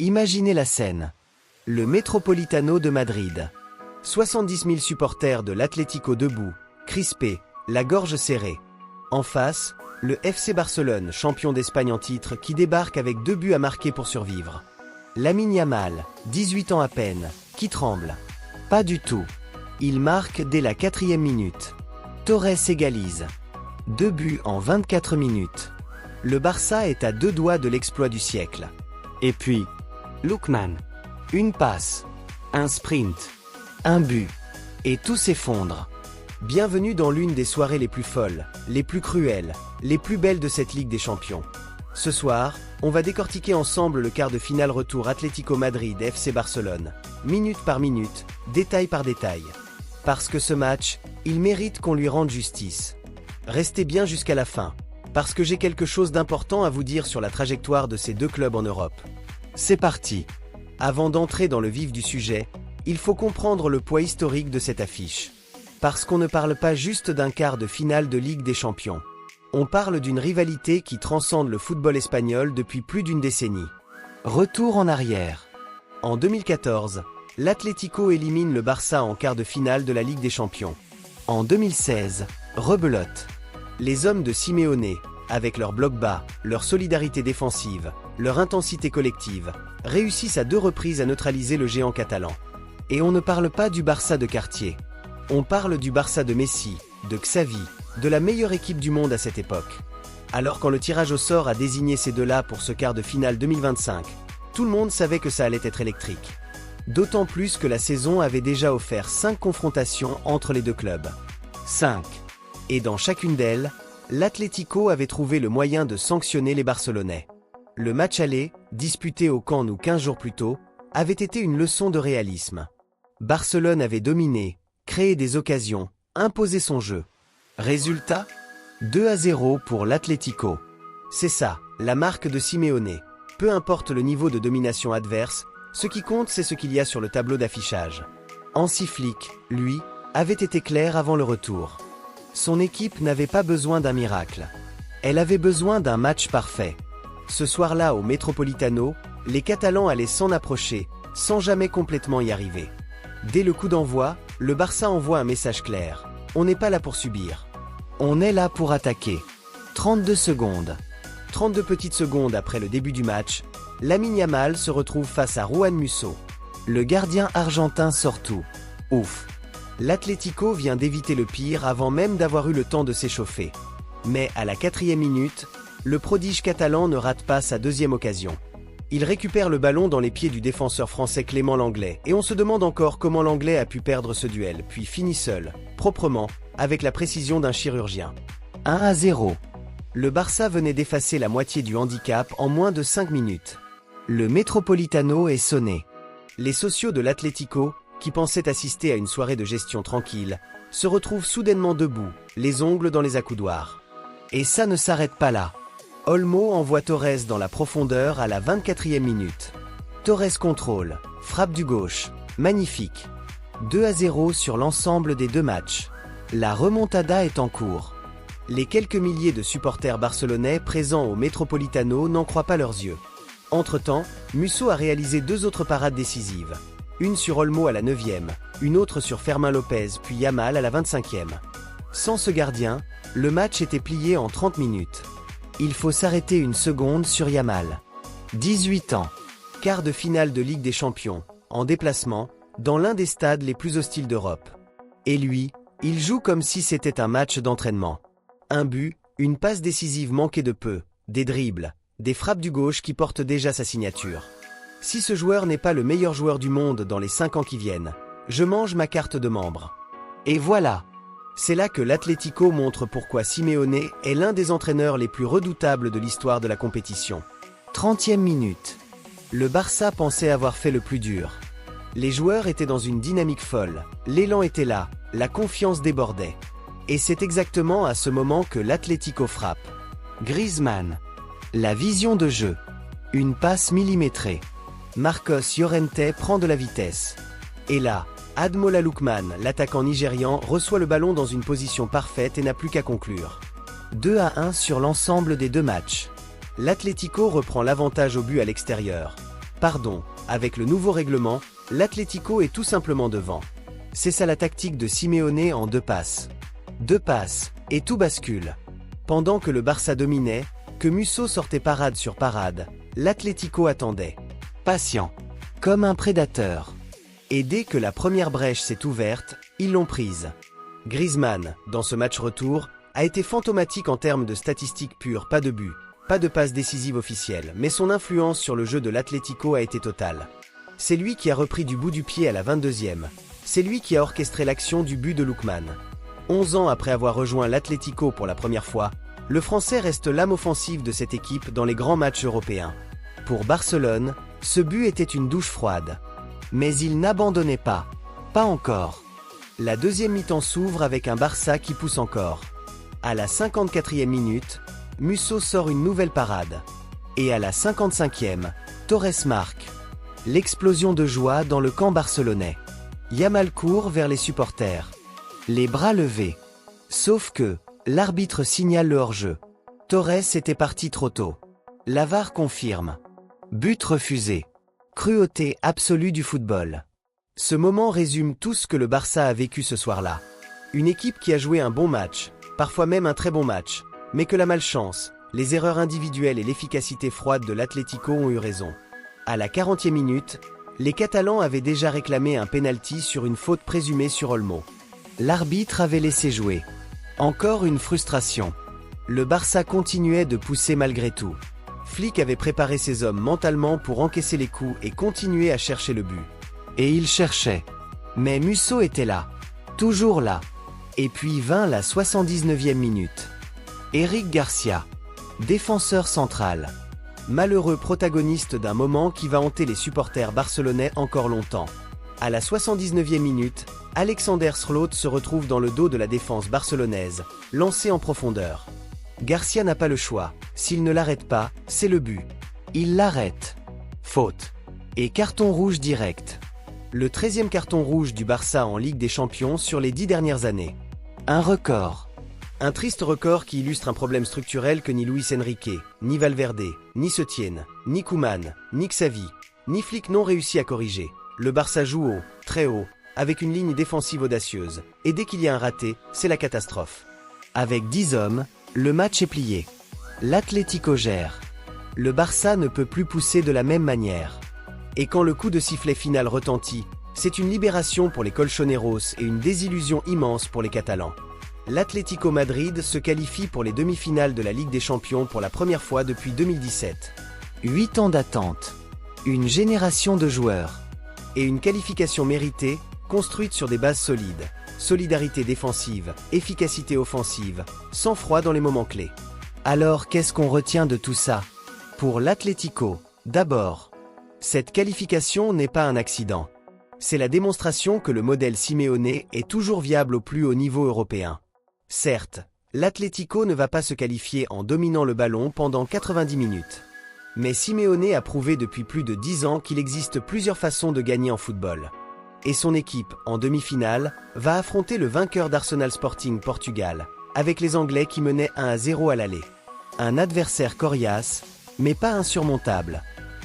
Imaginez la scène. Le Metropolitano de Madrid. 70 000 supporters de l'Atlético debout, crispés, la gorge serrée. En face, le FC Barcelone, champion d'Espagne en titre, qui débarque avec 2 buts à marquer pour survivre. Lamine Yamal, 18 ans à peine, qui tremble. Pas du tout. Il marque dès la 4e minute. Torres égalise. 2 buts en 24 minutes. Le Barça est à 2 doigts de l'exploit du siècle. Et puis, Lookman. Une passe, un sprint, un but, et tout s'effondre. Bienvenue dans l'une des soirées les plus folles, les plus cruelles, les plus belles de cette Ligue des Champions. Ce soir, on va décortiquer ensemble le quart de finale retour Atlético Madrid FC Barcelone, minute par minute, détail par détail. Parce que ce match, il mérite qu'on lui rende justice. Restez bien jusqu'à la fin, parce que j'ai quelque chose d'important à vous dire sur la trajectoire de ces 2 clubs en Europe. C'est parti. Avant d'entrer dans le vif du sujet, il faut comprendre le poids historique de cette affiche. Parce qu'on ne parle pas juste d'un quart de finale de Ligue des Champions. On parle d'une rivalité qui transcende le football espagnol depuis plus d'une décennie. Retour en arrière. En 2014, l'Atlético élimine le Barça en quart de finale de la Ligue des Champions. En 2016, rebelote. Les hommes de Simeone, avec leur bloc bas, leur solidarité défensive, leur intensité collective, réussissent à 2 reprises à neutraliser le géant catalan. Et on ne parle pas du Barça de quartier. On parle du Barça de Messi, de Xavi, de la meilleure équipe du monde à cette époque. Alors quand le tirage au sort a désigné ces 2-là pour ce quart de finale 2025, tout le monde savait que ça allait être électrique. D'autant plus que la saison avait déjà offert 5 confrontations entre les 2 clubs. 5. Et dans chacune d'elles, l'Atlético avait trouvé le moyen de sanctionner les Barcelonais. Le match aller, disputé au Camp Nou 15 jours plus tôt, avait été une leçon de réalisme. Barcelone avait dominé, créé des occasions, imposé son jeu. Résultat ? 2-0 pour l'Atlético. C'est ça, la marque de Simeone. Peu importe le niveau de domination adverse, ce qui compte c'est ce qu'il y a sur le tableau d'affichage. Hansi Flick, lui, avait été clair avant le retour. Son équipe n'avait pas besoin d'un miracle. Elle avait besoin d'un match parfait. Ce soir-là au Metropolitano, les Catalans allaient s'en approcher, sans jamais complètement y arriver. Dès le coup d'envoi, le Barça envoie un message clair. On n'est pas là pour subir. On est là pour attaquer. 32 secondes. 32 petites secondes après le début du match, Lamine Yamal se retrouve face à Juan Musso. Le gardien argentin sort tout. Ouf. L'Atlético vient d'éviter le pire avant même d'avoir eu le temps de s'échauffer. Mais à la 4e minute, le prodige catalan ne rate pas sa 2e occasion. Il récupère le ballon dans les pieds du défenseur français Clément Lenglet et on se demande encore comment Lenglet a pu perdre ce duel, puis finit seul, proprement, avec la précision d'un chirurgien. 1-0. Le Barça venait d'effacer la moitié du handicap en moins de 5 minutes. Le Metropolitano est sonné. Les socios de l'Atlético, qui pensaient assister à une soirée de gestion tranquille, se retrouvent soudainement debout, les ongles dans les accoudoirs. Et ça ne s'arrête pas là. Olmo envoie Torres dans la profondeur à la 24e minute. Torres contrôle, frappe du gauche, magnifique. 2-0 sur l'ensemble des 2 matchs. La remontada est en cours. Les quelques milliers de supporters barcelonais présents au Metropolitano n'en croient pas leurs yeux. Entre-temps, Musso a réalisé 2 autres parades décisives. Une sur Olmo à la 9e, une autre sur Fermin Lopez puis Yamal à la 25e. Sans ce gardien, le match était plié en 30 minutes. Il faut s'arrêter une seconde sur Yamal. 18 ans. Quart de finale de Ligue des Champions, en déplacement, dans l'un des stades les plus hostiles d'Europe. Et lui, il joue comme si c'était un match d'entraînement. Un but, une passe décisive manquée de peu, des dribbles, des frappes du gauche qui portent déjà sa signature. Si ce joueur n'est pas le meilleur joueur du monde dans les 5 ans qui viennent, je mange ma carte de membre. Et voilà. C'est là que l'Atlético montre pourquoi Simeone est l'un des entraîneurs les plus redoutables de l'histoire de la compétition. 30e minute. Le Barça pensait avoir fait le plus dur. Les joueurs étaient dans une dynamique folle, l'élan était là, la confiance débordait. Et c'est exactement à ce moment que l'Atlético frappe. Griezmann. La vision de jeu. Une passe millimétrée. Marcos Llorente prend de la vitesse. Et là, Ademola Lookman, l'attaquant nigérian, reçoit le ballon dans une position parfaite et n'a plus qu'à conclure. 2-1 sur l'ensemble des 2 matchs. L'Atlético reprend l'avantage au but à l'extérieur. Pardon, avec le nouveau règlement, l'Atlético est tout simplement devant. C'est ça la tactique de Simeone en 2 passes. 2 passes, et tout bascule. Pendant que le Barça dominait, que Musso sortait parade sur parade, l'Atlético attendait. Patient. Comme un prédateur. Et dès que la première brèche s'est ouverte, ils l'ont prise. Griezmann, dans ce match retour, a été fantomatique en termes de statistiques pures, pas de but, pas de passe décisive officielle, mais son influence sur le jeu de l'Atlético a été totale. C'est lui qui a repris du bout du pied à la 22e. C'est lui qui a orchestré l'action du but de Lookman. 11 ans après avoir rejoint l'Atlético pour la première fois, le Français reste l'âme offensive de cette équipe dans les grands matchs européens. Pour Barcelone, ce but était une douche froide. Mais il n'abandonnait pas. Pas encore. La deuxième mi-temps s'ouvre avec un Barça qui pousse encore. À la 54e minute, Musso sort une nouvelle parade. Et à la 55e, Torres marque. L'explosion de joie dans le camp barcelonais. Yamal court vers les supporters. Les bras levés. Sauf que, l'arbitre signale le hors-jeu. Torres était parti trop tôt. La VAR confirme. But refusé. Cruauté absolue du football. Ce moment résume tout ce que le Barça a vécu ce soir-là. Une équipe qui a joué un bon match, parfois même un très bon match, mais que la malchance, les erreurs individuelles et l'efficacité froide de l'Atlético ont eu raison. À la 40e minute, les Catalans avaient déjà réclamé un pénalty sur une faute présumée sur Olmo. L'arbitre avait laissé jouer. Encore une frustration. Le Barça continuait de pousser malgré tout. Flick avait préparé ses hommes mentalement pour encaisser les coups et continuer à chercher le but. Et il cherchait. Mais Musso était là. Toujours là. Et puis vint la 79e minute. Eric Garcia. Défenseur central. Malheureux protagoniste d'un moment qui va hanter les supporters barcelonais encore longtemps. À la 79e minute, Alexander Srloot se retrouve dans le dos de la défense barcelonaise, lancé en profondeur. Garcia n'a pas le choix. S'il ne l'arrête pas, c'est le but. Il l'arrête. Faute. Et carton rouge direct. Le 13e carton rouge du Barça en Ligue des Champions sur les 10 dernières années. Un record. Un triste record qui illustre un problème structurel que ni Luis Enrique, ni Valverde, ni Setien, ni Koeman, ni Xavi, ni Flick n'ont réussi à corriger. Le Barça joue haut, très haut, avec une ligne défensive audacieuse. Et dès qu'il y a un raté, c'est la catastrophe. Avec 10 hommes, le match est plié. L'Atlético gère. Le Barça ne peut plus pousser de la même manière. Et quand le coup de sifflet final retentit, c'est une libération pour les colchoneros et une désillusion immense pour les Catalans. L'Atlético Madrid se qualifie pour les demi-finales de la Ligue des Champions pour la première fois depuis 2017. 8 ans d'attente. Une génération de joueurs. Et une qualification méritée, construite sur des bases solides. Solidarité défensive, efficacité offensive, sang-froid dans les moments clés. Alors qu'est-ce qu'on retient de tout ça? Pour l'Atlético, d'abord, cette qualification n'est pas un accident. C'est la démonstration que le modèle Simeone est toujours viable au plus haut niveau européen. Certes, l'Atlético ne va pas se qualifier en dominant le ballon pendant 90 minutes. Mais Simeone a prouvé depuis plus de 10 ans qu'il existe plusieurs façons de gagner en football. Et son équipe, en demi-finale, va affronter le vainqueur d'Arsenal Sporting Portugal, avec les Anglais qui menaient 1-0 à l'aller. Un adversaire coriace, mais pas insurmontable.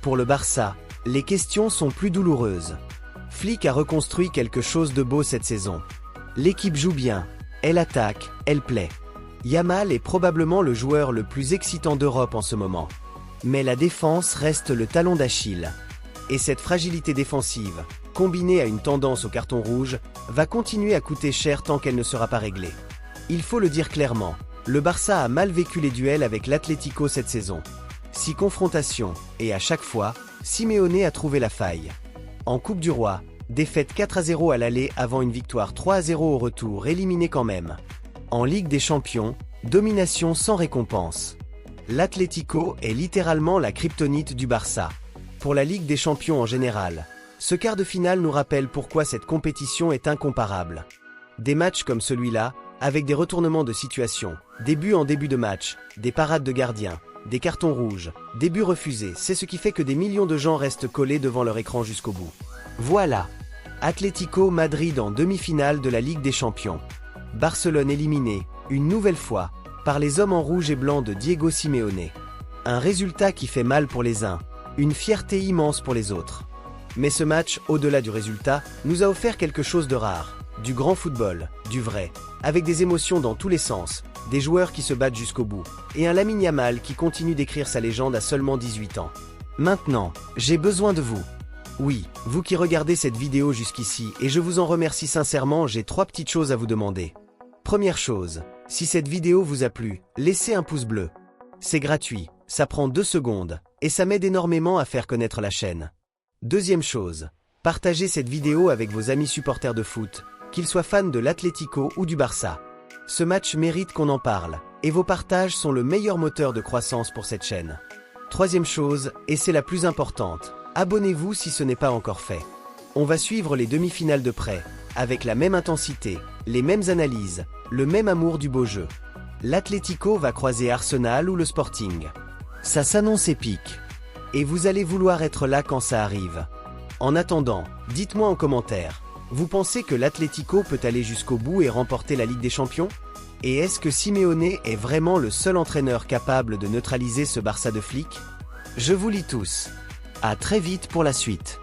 Pour le Barça, les questions sont plus douloureuses. Flick a reconstruit quelque chose de beau cette saison. L'équipe joue bien, elle attaque, elle plaît. Yamal est probablement le joueur le plus excitant d'Europe en ce moment. Mais la défense reste le talon d'Achille. Et cette fragilité défensive, combinée à une tendance au carton rouge, va continuer à coûter cher tant qu'elle ne sera pas réglée. Il faut le dire clairement, le Barça a mal vécu les duels avec l'Atlético cette saison. 6 confrontations, et à chaque fois, Simeone a trouvé la faille. En Coupe du Roi, défaite 4-0 à l'aller avant une victoire 3-0 au retour, éliminée quand même. En Ligue des Champions, domination sans récompense. L'Atlético est littéralement la kryptonite du Barça. Pour la Ligue des Champions en général, ce quart de finale nous rappelle pourquoi cette compétition est incomparable. Des matchs comme celui-là, avec des retournements de situation, des buts en début de match, des parades de gardiens, des cartons rouges, des buts refusés, c'est ce qui fait que des millions de gens restent collés devant leur écran jusqu'au bout. Voilà, Atlético Madrid en demi-finale de la Ligue des Champions. Barcelone éliminé, une nouvelle fois, par les hommes en rouge et blanc de Diego Simeone. Un résultat qui fait mal pour les uns, Une fierté immense pour les autres. Mais ce match, au-delà du résultat, nous a offert quelque chose de rare. Du grand football, du vrai, avec des émotions dans tous les sens, des joueurs qui se battent jusqu'au bout, et un Lamine Yamal qui continue d'écrire sa légende à seulement 18 ans. Maintenant, j'ai besoin de vous. Oui, vous qui regardez cette vidéo jusqu'ici, et je vous en remercie sincèrement, j'ai 3 petites choses à vous demander. Première chose, si cette vidéo vous a plu, laissez un pouce bleu. C'est gratuit, ça prend 2 secondes, et ça m'aide énormément à faire connaître la chaîne. Deuxième chose, partagez cette vidéo avec vos amis supporters de foot, qu'ils soient fans de l'Atlético ou du Barça. Ce match mérite qu'on en parle, et vos partages sont le meilleur moteur de croissance pour cette chaîne. Troisième chose, et c'est la plus importante, abonnez-vous si ce n'est pas encore fait. On va suivre les demi-finales de près, avec la même intensité, les mêmes analyses, le même amour du beau jeu. L'Atlético va croiser Arsenal ou le Sporting. Ça s'annonce épique. Et vous allez vouloir être là quand ça arrive. En attendant, dites-moi en commentaire, vous pensez que l'Atlético peut aller jusqu'au bout et remporter la Ligue des Champions? Et est-ce que Simeone est vraiment le seul entraîneur capable de neutraliser ce Barça de flics? Je vous lis tous. À très vite pour la suite.